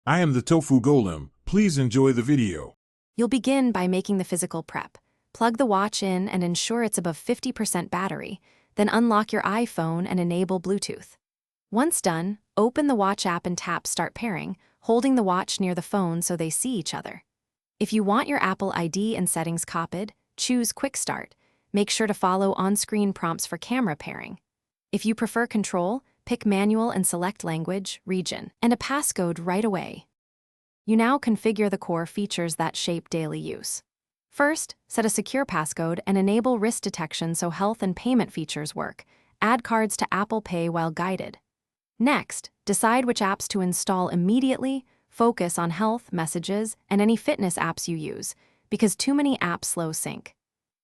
I am the Tofu Golem. Please enjoy the video. You'll begin by making the physical prep. Plug the watch in and ensure it's above 50% battery, then unlock your iPhone and enable Bluetooth. Once done, open the watch app and tap Start Pairing, holding the watch near the phone so they see each other. If you want your Apple ID and settings copied, choose Quick Start. Make sure to follow on-screen prompts for camera pairing. If you prefer control, pick Manual and select Language, Region, and a passcode right away. You now configure the core features that shape daily use. First, set a secure passcode and enable wrist detection so health and payment features work. Add cards to Apple Pay while guided. Next, decide which apps to install immediately, focus on health, messages, and any fitness apps you use, because too many apps slow sync.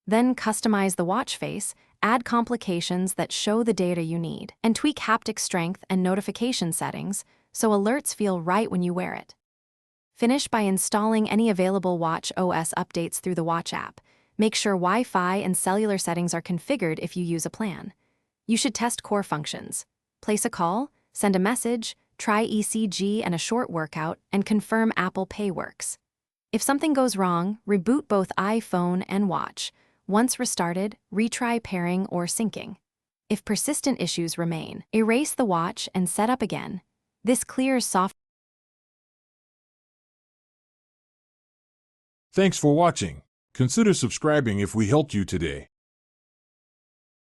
Then customize the watch face, add complications that show the data you need, and tweak haptic strength and notification settings so alerts feel right when you wear it. Finish by installing any available Watch OS updates through the Watch app. Make sure Wi-Fi and cellular settings are configured if you use a plan. You should test core functions. Place a call, send a message, try ECG and a short workout, and confirm Apple Pay works. If something goes wrong, reboot both iPhone and watch. Once restarted, retry pairing or syncing. If persistent issues remain, erase the watch and set up again. This clears software. Thanks for watching. Consider subscribing if we helped you today.